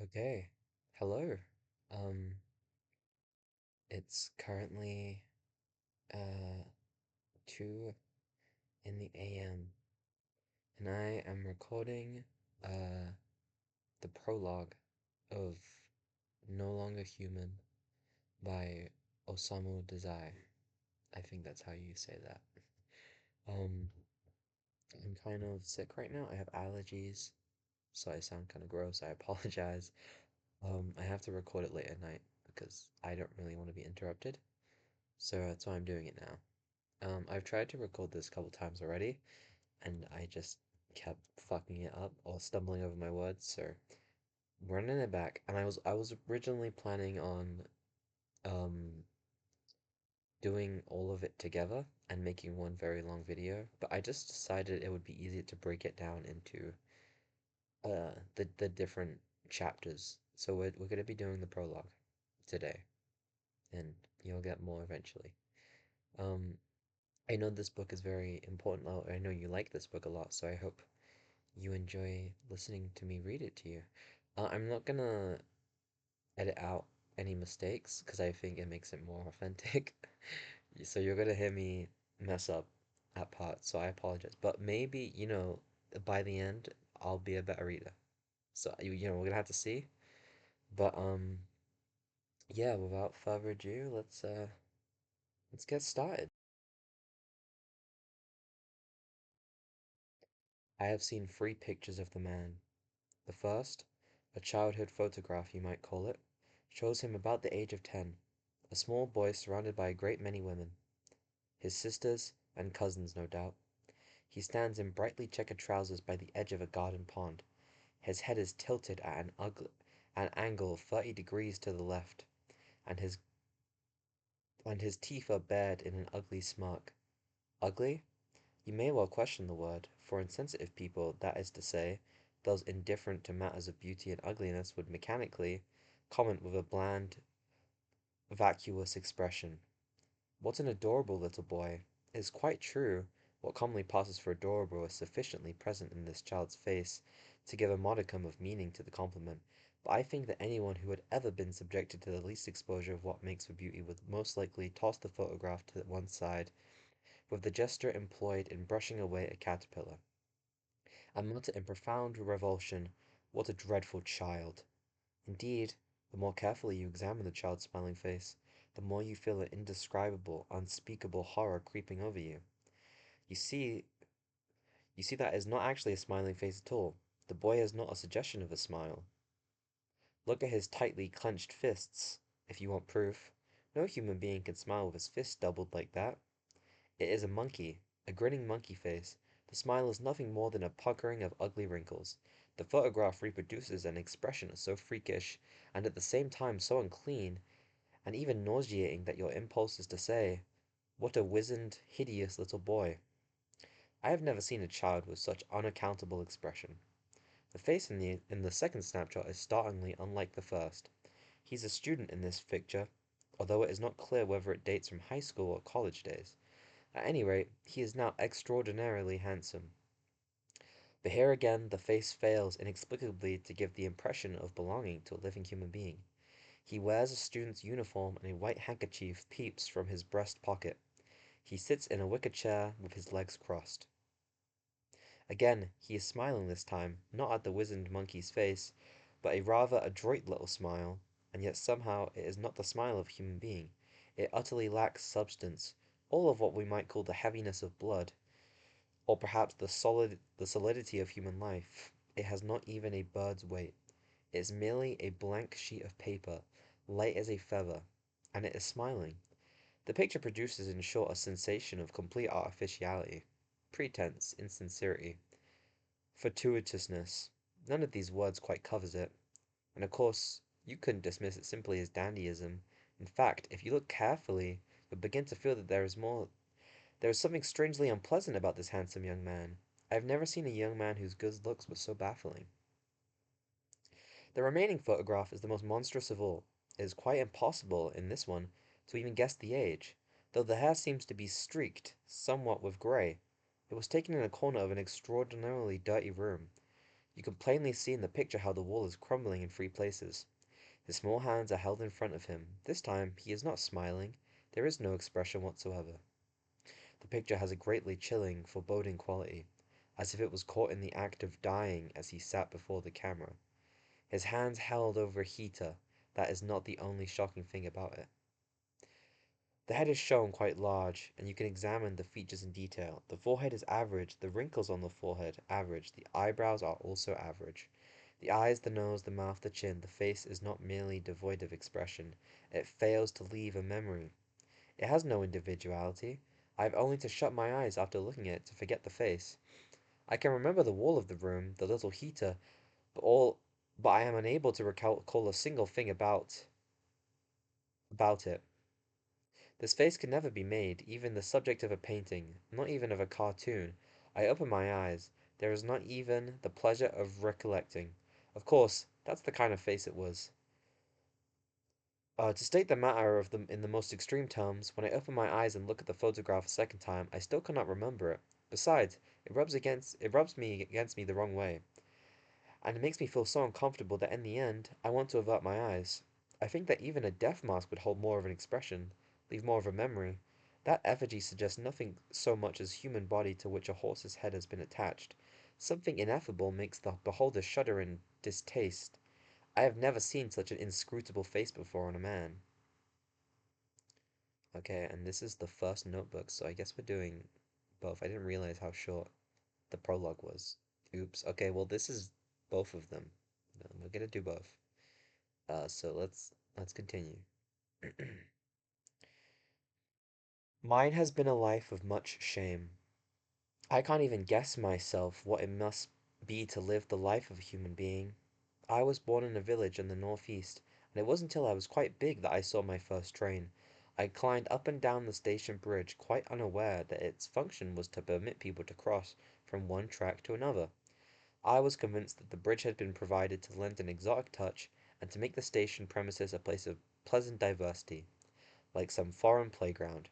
Okay. Hello. Um, it's currently 2 in the AM, and I am recording uh the prologue of No Longer Human by Osamu Dazai. I think that's how you say that. Um, I'm kind of sick right now. I have allergies, so I sound kind of gross. I apologize. I have to record it late at night because I don't really want to be interrupted, so that's why I'm doing it now. I've tried to record this a couple times already, and I just kept fucking it up or stumbling over my words, so running it back. And I was originally planning on um doing all of it together and making one very long video, but I just decided it would be easier to break it down into the different chapters. So we're gonna be doing the prologue today, and you'll get more eventually. Um, I know this book is very important. I know you like this book a lot, so I hope you enjoy listening to me read it to you. I'm not gonna edit out any mistakes because I think it makes it more authentic. So you're gonna hear me mess up at parts, so I apologize. But maybe, by the end, I'll be a better reader. So we're gonna have to see. But yeah, without further ado, let's get started. I have seen three pictures of the man. The first, a childhood photograph you might call it, shows him about the age of 10, a small boy surrounded by a great many women, his sisters and cousins no doubt. He stands in brightly checkered trousers by the edge of a garden pond. His head is tilted at an angle of 30 degrees to the left, and his teeth are bared in an ugly smirk. Ugly? You may well question the word, for insensitive people, that is to say, those indifferent to matters of beauty and ugliness, would mechanically comment with a bland, vacuous expression. What an adorable little boy! It is quite true, what commonly passes for adorable is sufficiently present in this child's face to give a modicum of meaning to the compliment, but I think that anyone who had ever been subjected to the least exposure of what makes for beauty would most likely toss the photograph to one side with the gesture employed in brushing away a caterpillar, and mutter in profound revulsion, "What a dreadful child!" Indeed, the more carefully you examine the child's smiling face, the more you feel an indescribable, unspeakable horror creeping over you. You see, you see that is not actually a smiling face at all. The boy has not a suggestion of a smile. Look at his tightly clenched fists, if you want proof. No human being can smile with his fists doubled like that. It is a monkey, a grinning monkey face. The smile is nothing more than a puckering of ugly wrinkles. The photograph reproduces an expression so freakish, and at the same time so unclean, and even nauseating that your impulse is to say, "What a wizened, hideous little boy." I have never seen a child with such unaccountable expression. The face in the second snapshot is startlingly unlike the first. He's a student in this picture, although it is not clear whether it dates from high school or college days. At any rate, he is now extraordinarily handsome. But here again the face fails inexplicably to give the impression of belonging to a living human being. He wears a student's uniform and a white handkerchief peeps from his breast pocket. He sits in a wicker chair with his legs crossed. Again, he is smiling this time, not at the wizened monkey's face, but a rather adroit little smile, and yet somehow it is not the smile of a human being. It utterly lacks substance, all of what we might call the heaviness of blood, or perhaps the solidity of human life. It has not even a bird's weight. It is merely a blank sheet of paper, light as a feather, and it is smiling. The picture produces in short a sensation of complete artificiality, pretense, insincerity, fortuitousness. None of these words quite covers it, and of course you couldn't dismiss it simply as dandyism. In fact, if you look carefully, you'll begin to feel that there is something strangely unpleasant about this handsome young man. I have never seen a young man whose good looks were so baffling. The remaining photograph is the most monstrous of all. It is quite impossible, in this one, to even guess the age, though the hair seems to be streaked somewhat with grey. It was taken in a corner of an extraordinarily dirty room. You can plainly see in the picture how the wall is crumbling in three places. His small hands are held in front of him. This time he is not smiling. There is no expression whatsoever. The picture has a greatly chilling, foreboding quality, as if it was caught in the act of dying as he sat before the camera. His hands held over a heater. That is not the only shocking thing about it. The head is shown quite large, and you can examine the features in detail. The forehead is average, the wrinkles on the forehead average, the eyebrows are also average. The eyes, the nose, the mouth, the chin, the face is not merely devoid of expression, it fails to leave a memory. It has no individuality. I have only to shut my eyes after looking at it to forget the face. I can remember the wall of the room, the little heater, but I am unable to recall a single thing about it. This face can never be made, even the subject of a painting, not even of a cartoon. I open my eyes. There is not even the pleasure of recollecting. Of course, that's the kind of face it was. To state the matter of them in the most extreme terms, when I open my eyes and look at the photograph a second time, I still cannot remember it. Besides, it rubs me against me the wrong way, and it makes me feel so uncomfortable that in the end, I want to avert my eyes. I think that even a death mask would hold more of an expression, leave more of a memory. That effigy suggests nothing so much as human body to which a horse's head has been attached. Something ineffable makes the beholder shudder in distaste. I have never seen such an inscrutable face before on a man. Okay, and this is the first notebook, so I guess we're doing both. I didn't realize how short the prologue was. Oops. Okay, well this is both of them. We're gonna do both. So let's continue. Mine has been a life of much shame. I can't even guess myself what it must be to live the life of a human being. I was born in a village in the northeast, and it wasn't until I was quite big that I saw my first train. I climbed up and down the station bridge, quite unaware that its function was to permit people to cross from one track to another. I was convinced that the bridge had been provided to lend an exotic touch and to make the station premises a place of pleasant diversity, like some foreign playground.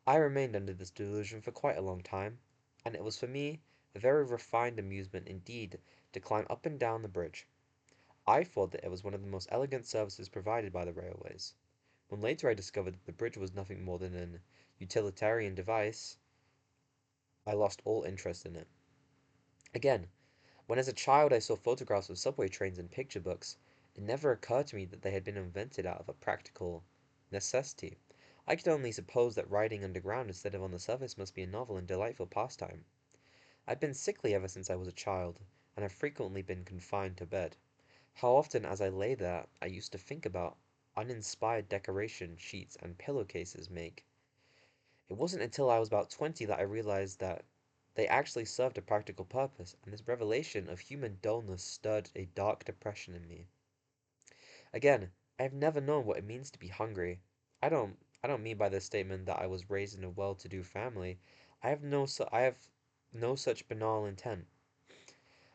I remained under this delusion for quite a long time, and it was for me a very refined amusement indeed to climb up and down the bridge. I thought that it was one of the most elegant services provided by the railways. When later I discovered that the bridge was nothing more than an utilitarian device, I lost all interest in it. Again, when as a child I saw photographs of subway trains in picture books, it never occurred to me that they had been invented out of a practical necessity. I could only suppose that riding underground instead of on the surface must be a novel and delightful pastime. I've been sickly ever since I was a child, and have frequently been confined to bed. How often as I lay there I used to think about uninspired decoration sheets and pillowcases make. It wasn't until I was about 20 that I realized that they actually served a practical purpose, and this revelation of human dullness stirred a dark depression in me. Again, I have never known what it means to be hungry. I don't mean by this statement that I was raised in a well-to-do family. I have no such banal intent.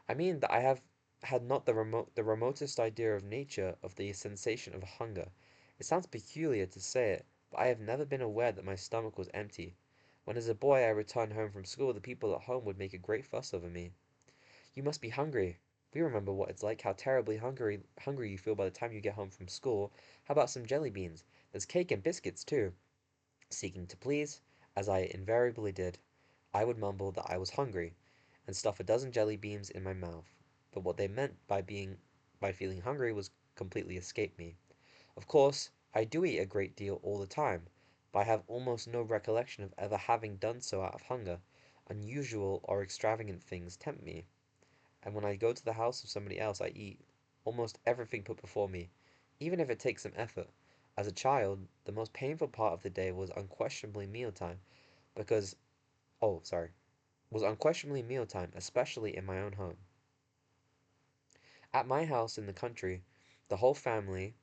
I mean that I have had not the remotest idea of nature of the sensation of hunger. It sounds peculiar to say it, but I have never been aware that my stomach was empty. When as a boy I returned home from school, the people at home would make a great fuss over me. You must be hungry. We remember what it's like, how terribly hungry you feel by the time you get home from school. How about some jelly beans? There's cake and biscuits too. Seeking to please, as I invariably did, I would mumble that I was hungry, and stuff a dozen jelly beans in my mouth. But what they meant by feeling hungry was completely escaped me. Of course, I do eat a great deal all the time, but I have almost no recollection of ever having done so out of hunger. Unusual or extravagant things tempt me, and when I go to the house of somebody else I eat almost everything put before me, even if it takes some effort. As a child, the most painful part of the day was unquestionably mealtime, because oh, sorry, was unquestionably mealtime, especially in my own home. At my house in the country, the whole family,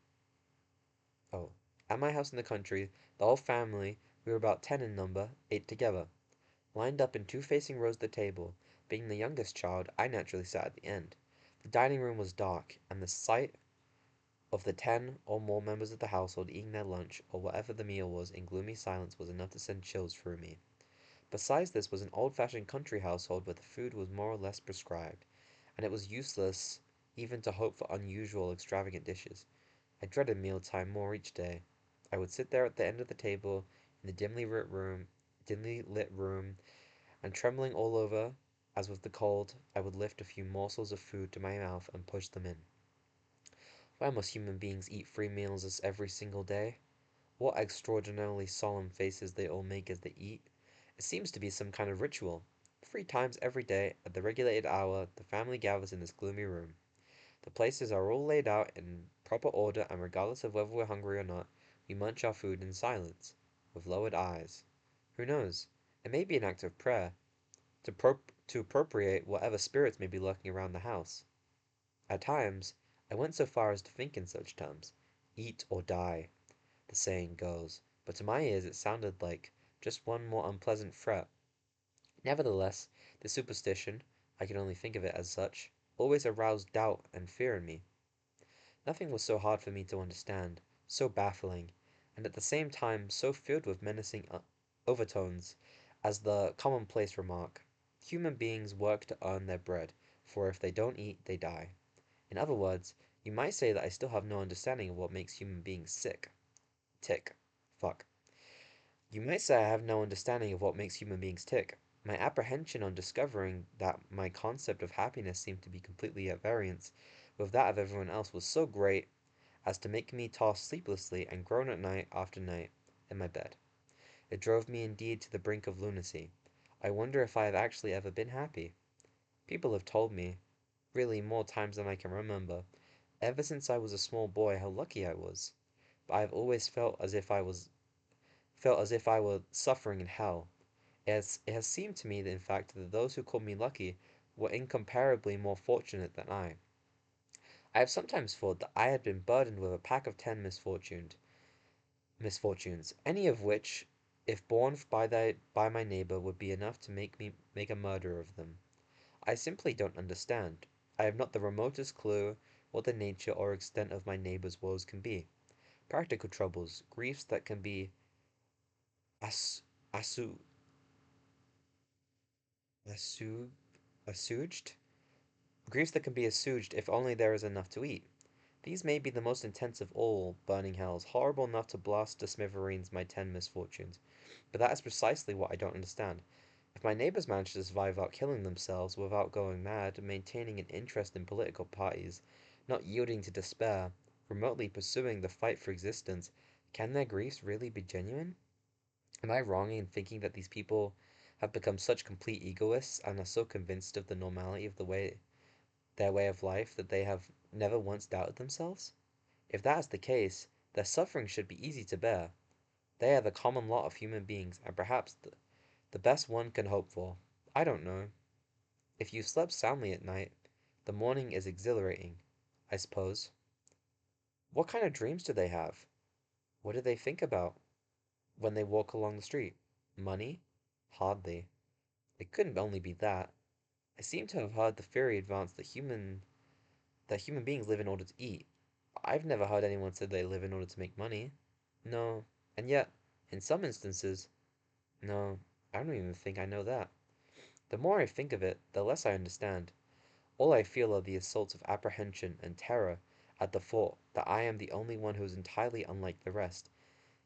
oh, at my house in the country, the whole family, we were about 10 in number, ate together, lined up in two facing rows of the table. Being the youngest child, I naturally sat at the end. The dining room was dark, and the sight of the 10 or more members of the household eating their lunch, or whatever the meal was, in gloomy silence was enough to send chills through me. Besides this was an old-fashioned country household where the food was more or less prescribed, and it was useless even to hope for unusual, extravagant dishes. I dreaded mealtime more each day. I would sit there at the end of the table in the dimly lit room, and trembling all over, as with the cold, I would lift a few morsels of food to my mouth and push them in. Why must human beings eat 3 meals every single day? What extraordinarily solemn faces they all make as they eat! It seems to be some kind of ritual. 3 times every day, at the regulated hour, the family gathers in this gloomy room. The places are all laid out in proper order, and regardless of whether we're hungry or not, we munch our food in silence, with lowered eyes. Who knows? It may be an act of prayer, to appropriate whatever spirits may be lurking around the house. At times, I went so far as to think in such terms. Eat or die, the saying goes, but to my ears it sounded like just one more unpleasant threat. Nevertheless, the superstition, I can only think of it as such, always aroused doubt and fear in me. Nothing was so hard for me to understand, so baffling, and at the same time so filled with menacing overtones as the commonplace remark: human beings work to earn their bread, for if they don't eat, they die. In other words, you might say that I still have no understanding of what makes human beings sick. Tick. Fuck. You might say I have no understanding of what makes human beings tick. My apprehension on discovering that my concept of happiness seemed to be completely at variance with that of everyone else was so great as to make me toss sleeplessly and groan at night after night in my bed. It drove me indeed to the brink of lunacy. I wonder if I have actually ever been happy. People have told me, really more times than I can remember, ever since I was a small boy, how lucky I was. But I have always felt as if I were suffering in hell. It has seemed to me, in fact, that those who called me lucky were incomparably more fortunate than I. I have sometimes thought that I had been burdened with a pack of 10 misfortunes, any of which, if borne by my neighbor, would be enough to make me make a murderer of them. I simply don't understand. I have not the remotest clue what the nature or extent of my neighbor's woes can be. Practical troubles, griefs that can be as, assu, assu, assuaged, griefs that can be assuaged if only there is enough to eat. These may be the most intense of all burning hells, horrible enough to blast to smithereens my 10 misfortunes. But that is precisely what I don't understand. If my neighbors manage to survive without killing themselves, without going mad, maintaining an interest in political parties, not yielding to despair, remotely pursuing the fight for existence, can their griefs really be genuine? Am I wrong in thinking that these people have become such complete egoists and are so convinced of the normality of their way of life that they have never once doubted themselves? If that is the case, their suffering should be easy to bear. They are the common lot of human beings, and perhaps the best one can hope for. I don't know. If you slept soundly at night, the morning is exhilarating, I suppose. What kind of dreams do they have? What do they think about when they walk along the street? Money? Hardly. It couldn't only be that. I seem to have heard the theory advanced that human beings live in order to eat. I've never heard anyone say they live in order to make money. No. And yet, in some instances, no, I don't even think I know that. The more I think of it, the less I understand. All I feel are the assaults of apprehension and terror at the thought that I am the only one who is entirely unlike the rest.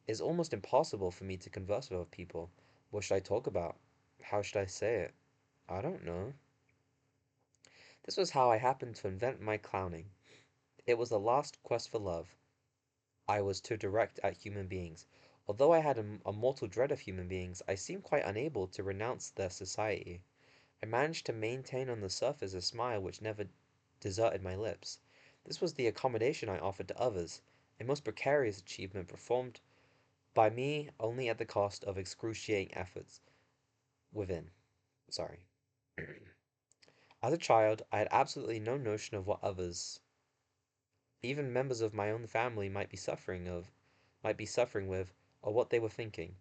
It is almost impossible for me to converse with other people. What should I talk about? How should I say it? I don't know. This was how I happened to invent my clowning. It was the last quest for love I was to direct at human beings. Although I had a mortal dread of human beings, I seemed quite unable to renounce their society. I managed to maintain on the surface a smile which never deserted my lips. This was the accommodation I offered to others, a most precarious achievement performed by me only at the cost of excruciating efforts within. Sorry. As a child, I had absolutely no notion of what others, even members of my own family, might be suffering with, or what they were thinking.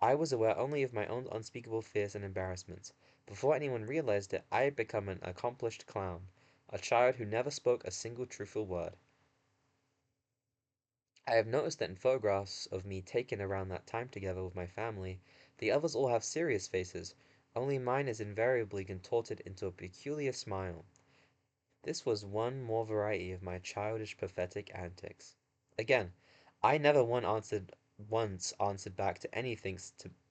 I was aware only of my own unspeakable fears and embarrassments. Before anyone realized it, I had become an accomplished clown, a child who never spoke a single truthful word. I have noticed that in photographs of me taken around that time together with my family, the others all have serious faces, only mine is invariably contorted into a peculiar smile. This was one more variety of my childish pathetic antics. Again, I never once answered back to anything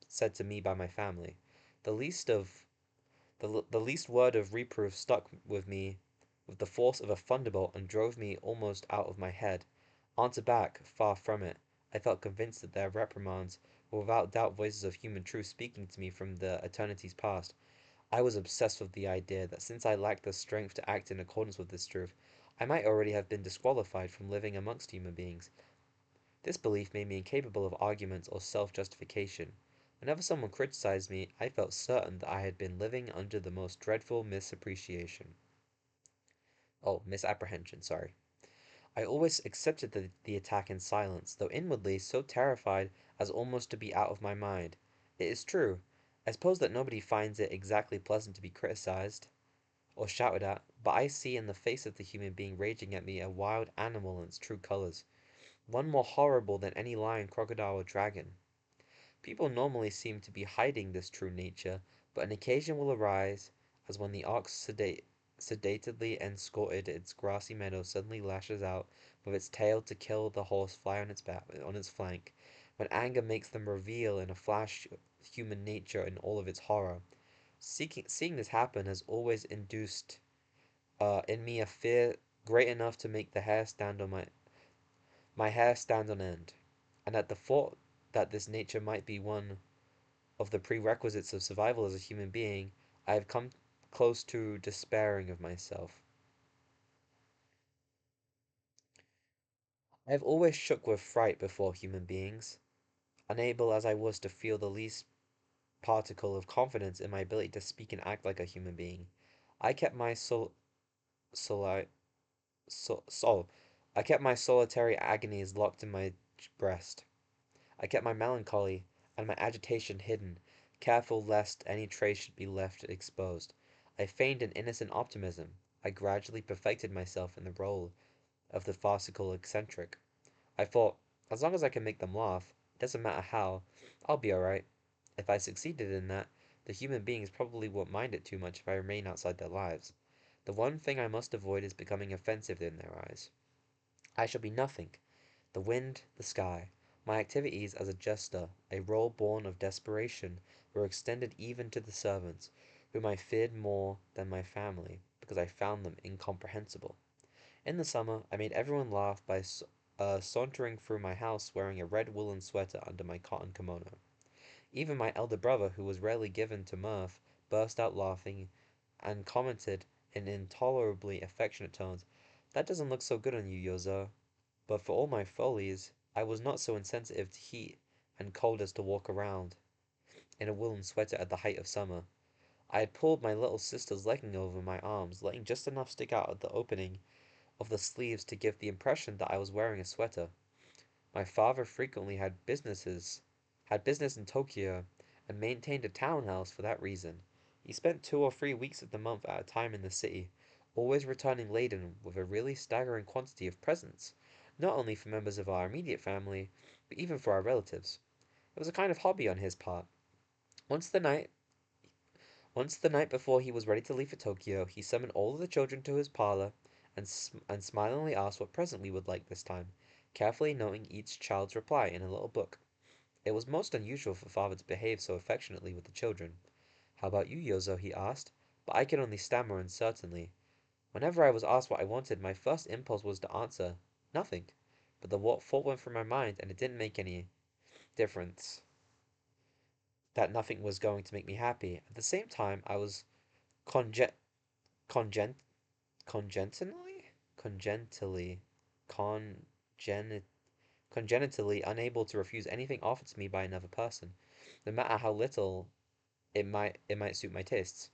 said to me by my family. The least of the least word of reproof stuck with me with the force of a thunderbolt and drove me almost out of my head. Answer back, far from it. I felt convinced that their reprimands were without doubt voices of human truth speaking to me from the eternities past. I was obsessed with the idea that since I lacked the strength to act in accordance with this truth, I might already have been disqualified from living amongst human beings. This belief made me incapable of argument or self-justification. Whenever someone criticized me, I felt certain that I had been living under the most dreadful misappreciation. Oh, misapprehension, sorry. I always accepted the attack in silence, though inwardly so terrified as almost to be out of my mind. It is true. I suppose that nobody finds it exactly pleasant to be criticized or shouted at, but I see in the face of the human being raging at me a wild animal in its true colors, one more horrible than any lion, crocodile, or dragon. People normally seem to be hiding this true nature, but an occasion will arise, as when the ox sedately escorted its grassy meadow suddenly lashes out with its tail to kill the horse fly on its flank, when anger makes them reveal in a flash human nature in all of its horror. Seeing this happen has always induced in me a fear great enough to make the hair stand on my hair stand on end, and at the thought that this nature might be one of the prerequisites of survival as a human being, I have come close to despairing of myself. I have always shook with fright before human beings, unable as I was to feel the least particle of confidence in my ability to speak and act like a human being. I kept my soli, so, I kept my solitary agonies locked in my breast. I kept my melancholy and my agitation hidden, careful lest any trace should be left exposed. I feigned an innocent optimism. I gradually perfected myself in the role of the farcical eccentric. I thought, as long as I can make them laugh, it doesn't matter how, I'll be alright. If I succeeded in that, the human beings probably won't mind it too much if I remain outside their lives. The one thing I must avoid is becoming offensive in their eyes. I shall be nothing. The wind, the sky. My activities as a jester, a role born of desperation, were extended even to the servants, whom I feared more than my family, because I found them incomprehensible. In the summer, I made everyone laugh by sauntering through my house wearing a red woolen sweater under my cotton kimono. Even my elder brother, who was rarely given to mirth, burst out laughing and commented in intolerably affectionate tones, "That doesn't look so good on you, Yozo." But for all my follies, I was not so insensitive to heat and cold as to walk around in a woolen sweater at the height of summer. I had pulled my little sister's legging over my arms, letting just enough stick out at the opening of the sleeves to give the impression that I was wearing a sweater. My father frequently had business in Tokyo, and maintained a town house for that reason. He spent 2 or 3 weeks of the month at a time in the city, always returning laden with a really staggering quantity of presents, not only for members of our immediate family, but even for our relatives. It was a kind of hobby on his part. Once the night Once the night before he was ready to leave for Tokyo, he summoned all of the children to his parlor and smilingly asked what present we would like this time, carefully noting each child's reply in a little book. It was most unusual for father to behave so affectionately with the children. "How about you, Yozo?" he asked, but I could only stammer uncertainly. Whenever I was asked what I wanted, my first impulse was to answer, "Nothing." But the thought went through my mind, and it didn't make any difference that nothing was going to make me happy. At the same time, I was conge- congen- congenitally congenitally congenit congenitally unable to refuse anything offered to me by another person, no matter how little it might suit my tastes.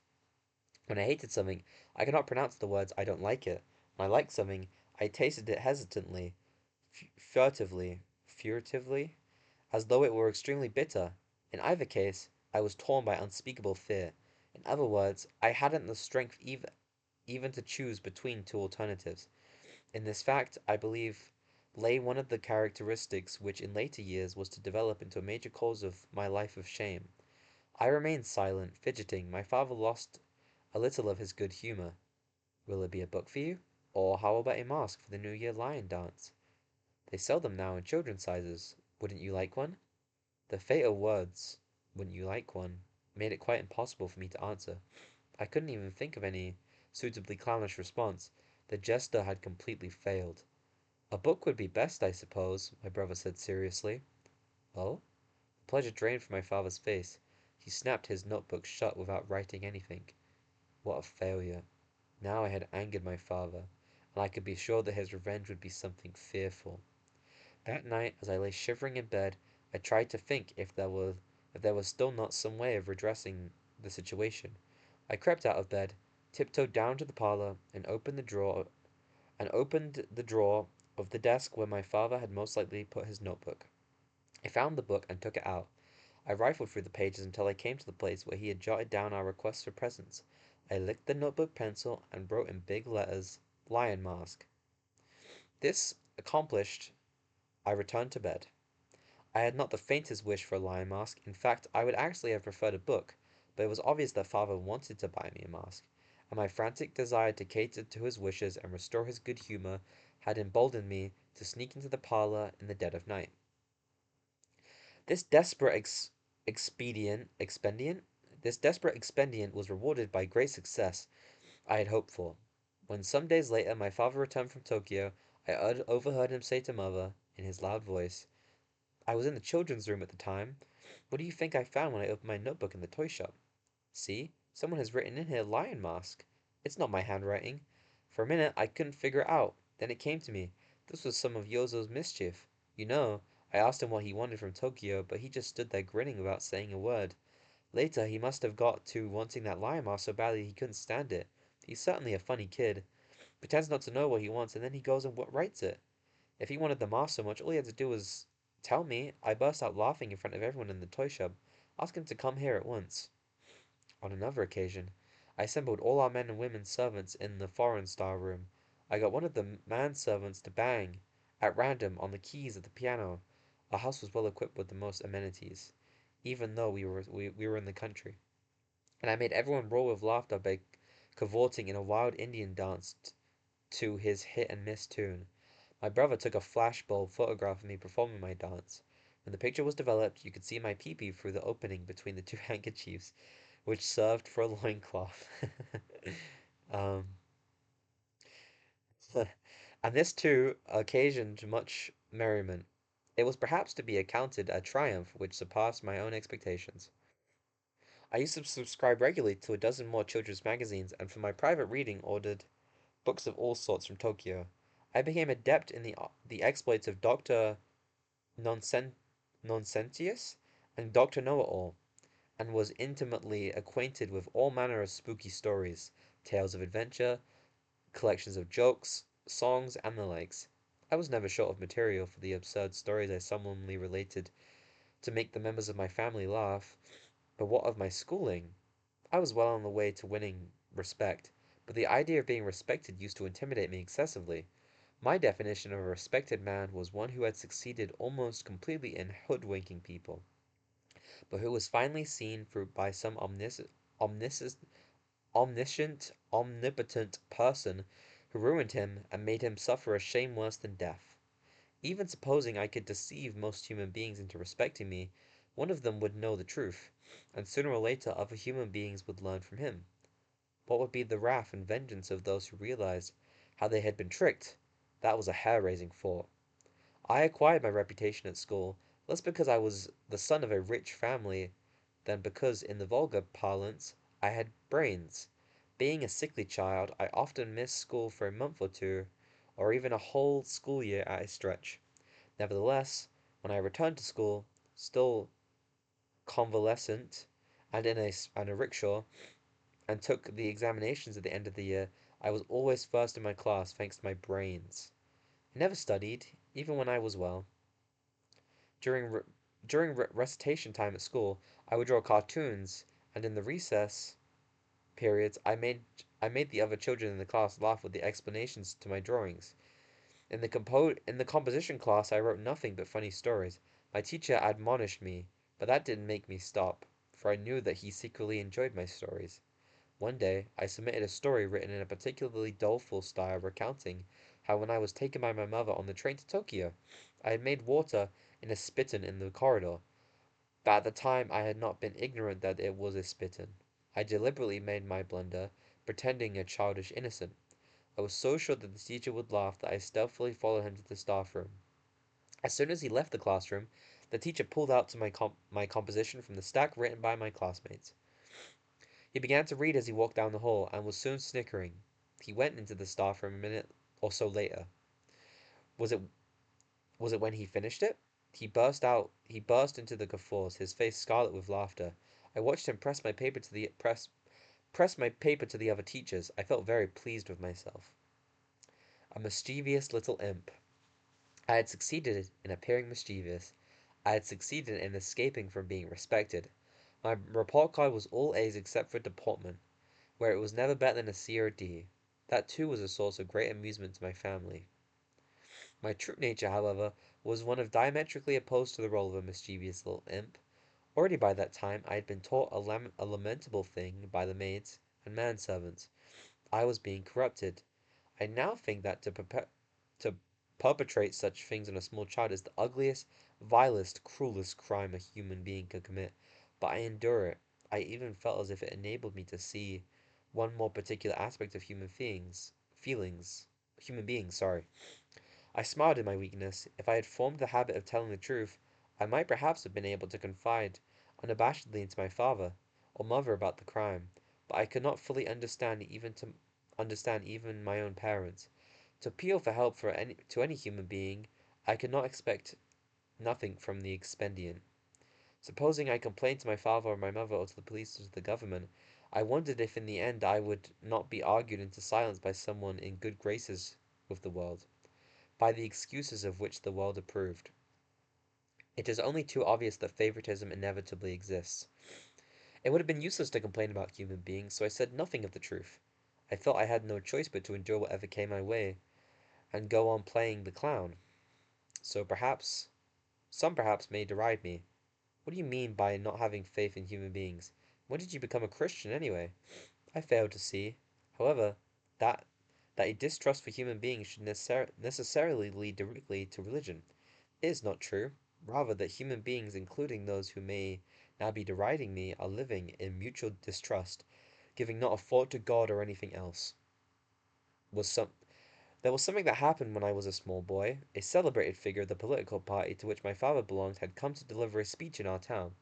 When I hated something, I could not pronounce the words "I don't like it." When I liked something, I tasted it hesitantly, furtively, as though it were extremely bitter. In either case, I was torn by unspeakable fear. In other words, I hadn't the strength even to choose between two alternatives. In this fact, I believe, lay one of the characteristics which in later years was to develop into a major cause of my life of shame. I remained silent, fidgeting. My father lost a little of his good humor. Will it be a book for you? Or how about a mask for the New Year lion dance? They sell them now in children's sizes. Wouldn't you like one? The fatal words, wouldn't you like one, made it quite impossible for me to answer. I couldn't even think of any suitably clownish response. The jester had completely failed. A book would be best, I suppose, my brother said seriously. Oh? The pleasure drained from my father's face. He snapped his notebook shut without writing anything. What a failure. Now I had angered my father, and I could be sure that his revenge would be something fearful. That night, as I lay shivering in bed, I tried to think if there was still not some way of redressing the situation. I crept out of bed, tiptoed down to the parlor, and opened the drawer of the desk where my father had most likely put his notebook. I found the book and took it out. I rifled through the pages until I came to the place where he had jotted down our requests for presents. I licked the notebook pencil and wrote in big letters, "Lion Mask." This accomplished, I returned to bed. I had not the faintest wish for a lion mask. In fact, I would actually have preferred a book, but it was obvious that father wanted to buy me a mask, and my frantic desire to cater to his wishes and restore his good humor had emboldened me to sneak into the parlor in the dead of night. This desperate expedient, this desperate expedient was rewarded by great success I had hoped for. When some days later my father returned from Tokyo, I overheard him say to mother, in his loud voice, I was in the children's room at the time. What do you think I found when I opened my notebook in the toy shop? See, someone has written in here lion mask. It's not my handwriting. For a minute I couldn't figure it out. Then it came to me. This was some of Yozo's mischief. You know, I asked him what he wanted from Tokyo, but he just stood there grinning without saying a word. Later, he must have got to wanting that lion mask so badly he couldn't stand it. He's certainly a funny kid. Pretends not to know what he wants and then he goes and writes it. If he wanted the mask so much, all he had to do was tell me. I burst out laughing in front of everyone in the toy shop. Ask him to come here at once. On another occasion, I assembled all our men and women servants in the foreign style room. I got one of the manservants to bang, at random, on the keys of the piano. Our house was well equipped with the most amenities, even though we were in the country. And I made everyone roll with laughter by cavorting in a wild Indian dance to his hit and miss tune. My brother took a flashbulb photograph of me performing my dance. When the picture was developed, you could see my pee-pee through the opening between the two handkerchiefs, which served for a loincloth. um, and this too occasioned much merriment. It was perhaps to be accounted a triumph which surpassed my own expectations. I used to subscribe regularly to a dozen more children's magazines, and for my private reading ordered books of all sorts from Tokyo. I became adept in the exploits of Dr. Nonsen Nonsentius and Dr. Know-it-all, and was intimately acquainted with all manner of spooky stories, tales of adventure, collections of jokes, songs, and the likes. I was never short of material for the absurd stories I solemnly related to make the members of my family laugh. But what of my schooling? I was well on the way to winning respect, but the idea of being respected used to intimidate me excessively. My definition of a respected man was one who had succeeded almost completely in hoodwinking people, but who was finally seen through by some omnis- omnipotent person who ruined him and made him suffer a shame worse than death. Even supposing I could deceive most human beings into respecting me, one of them would know the truth, and sooner or later other human beings would learn from him. What would be the wrath and vengeance of those who realized how they had been tricked? That was a hair-raising thought. I acquired my reputation at school less because I was the son of a rich family than because, in the vulgar parlance, I had brains. Being a sickly child, I often missed school for a month or two, or even a whole school year at a stretch. Nevertheless, when I returned to school, still convalescent, and a rickshaw, and took the examinations at the end of the year, I was always first in my class thanks to my brains. I never studied, even when I was well. During re- during recitation time at school, I would draw cartoons, and in the recess periods I made the other children in the class laugh with the explanations to my drawings. In the composition class I wrote nothing but funny stories. My teacher admonished me, but that didn't make me stop, for I knew that he secretly enjoyed my stories. One day, I submitted a story written in a particularly doleful style recounting how when I was taken by my mother on the train to Tokyo, I had made water in a spittoon in the corridor, but at the time I had not been ignorant that it was a spittoon. I deliberately made my blunder, pretending a childish innocence. I was so sure that the teacher would laugh that I stealthily followed him to the staff room. As soon as he left the classroom, the teacher pulled out to my composition from the stack written by my classmates. He began to read as he walked down the hall, and was soon snickering. He went into the staff room a minute or so later. Was it was it when he finished it? He burst into the guffaws, his face scarlet with laughter. I watched him press my paper to the other teachers. I felt very pleased with myself. A mischievous little imp. I had succeeded in appearing mischievous. I had succeeded in escaping from being respected. My report card was all A's except for deportment, where it was never better than a C or a D. That too was a source of great amusement to my family. My true nature, however, was one of diametrically opposed to the role of a mischievous little imp. Already by that time I had been taught a lamentable thing by the maids and manservants. I was being corrupted. I now think that to perpetrate such things on a small child is the ugliest, vilest, cruelest crime a human being can commit, but I endure it. I even felt as if it enabled me to see one more particular aspect of human beings, sorry. I smiled in my weakness. If I had formed the habit of telling the truth, I might perhaps have been able to confide unabashedly into my father or mother about the crime, but I could not fully understand even my own parents. To appeal for help to any human being, I could not expect nothing from the expedient. Supposing I complained to my father or my mother or to the police or to the government, I wondered if in the end I would not be argued into silence by someone in good graces with the world, by the excuses of which the world approved. It is only too obvious that favoritism inevitably exists. It would have been useless to complain about human beings, so I said nothing of the truth. I felt I had no choice but to endure whatever came my way, and go on playing the clown. So perhaps, some perhaps may deride me. What do you mean by not having faith in human beings? When did you become a Christian, anyway? I failed to see, however, that that a distrust for human beings should necessarily lead directly to religion. It is not true. Rather, that human beings, including those who may now be deriding me, are living in mutual distrust, giving not a thought to God or anything else. Was some There was something that happened when I was a small boy. A celebrated figure of the political party to which my father belonged had come to deliver a speech in our town,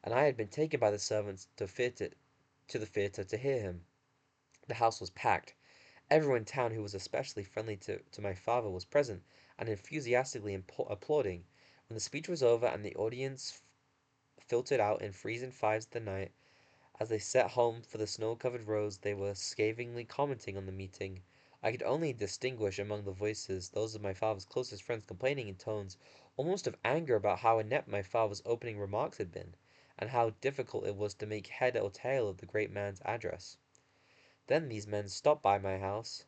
and I had been taken by the servants to the theatre to hear him. The house was packed. Everyone in town who was especially friendly to my father was present, and enthusiastically applauding. When the speech was over and the audience filtered out in threes and fives of the night, as they set home for the snow-covered roads, they were scathingly commenting on the meeting. I could only distinguish among the voices those of my father's closest friends complaining in tones almost of anger about how inept my father's opening remarks had been, and how difficult it was to make head or tail of the great man's address. Then these men stopped by my house,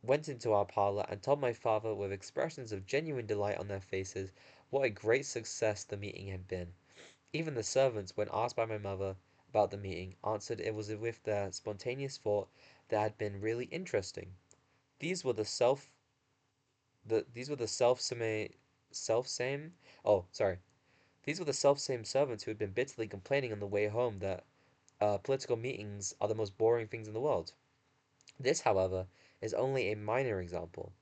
went into our parlour, and told my father, with expressions of genuine delight on their faces, what a great success the meeting had been. Even the servants, when asked by my mother about the meeting, answered it was with their spontaneous thought that had been really interesting. These were the self these were the self same oh sorry these were the self same servants who had been bitterly complaining on the way home that political meetings are the most boring things in the world. This, however, is only a minor example.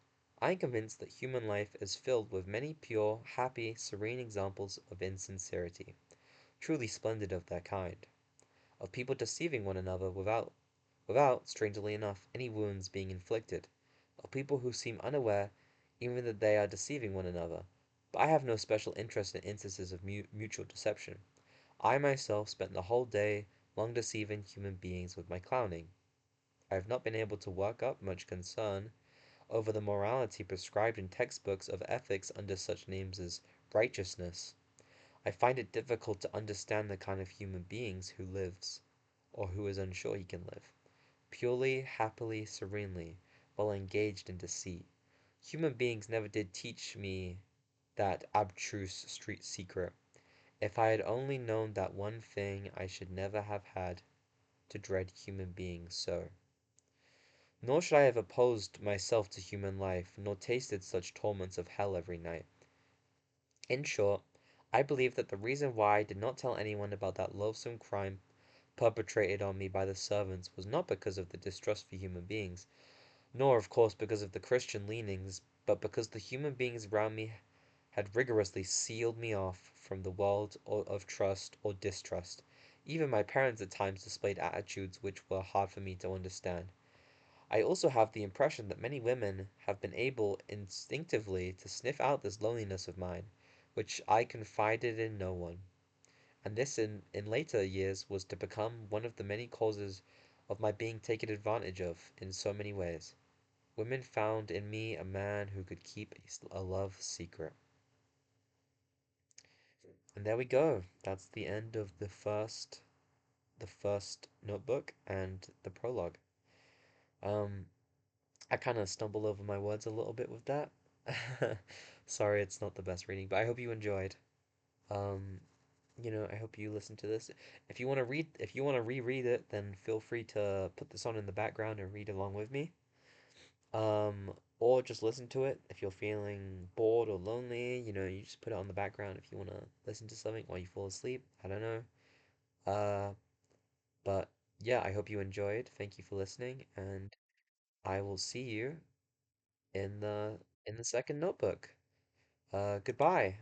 I am convinced that human life is filled with many pure, happy, serene examples of insincerity, truly splendid of their kind, of people deceiving one another without, strangely enough, any wounds being inflicted, of people who seem unaware even that they are deceiving one another. But I have no special interest in instances of mutual deception. I myself spent the whole day long deceiving human beings with my clowning. I have not been able to work up much concern over the morality prescribed in textbooks of ethics under such names as righteousness. I find it difficult to understand the kind of human beings who lives, or who is unsure he can live, purely, happily, serenely, while engaged in deceit. Human beings never did teach me that abstruse street secret. If I had only known that one thing I should never have had to dread human beings so. Nor should I have opposed myself to human life, nor tasted such torments of hell every night. In short, I believe that the reason why I did not tell anyone about that loathsome crime perpetrated on me by the servants was not because of the distrust for human beings, nor of course because of the Christian leanings, but because the human beings around me had rigorously sealed me off from the world of trust or distrust. Even my parents at times displayed attitudes which were hard for me to understand. I also have the impression that many women have been able instinctively to sniff out this loneliness of mine, which I confided in no one. And this in later years was to become one of the many causes of my being taken advantage of in so many ways. Women found in me a man who could keep a love secret. And there we go. That's the end of the first notebook and the prologue. Um, I kind of stumbled over my words a little bit with that. Sorry, it's not the best reading, but I hope you enjoyed. Um, I hope you listen to this. If you want to reread it, then feel free to put this on in the background and read along with me. Or just listen to it if you're feeling bored or lonely. You just put it on the background if you want to listen to something while you fall asleep. I don't know. Uh, but yeah, I hope you enjoyed. Thank you for listening, and I will see you in the second notebook. Goodbye.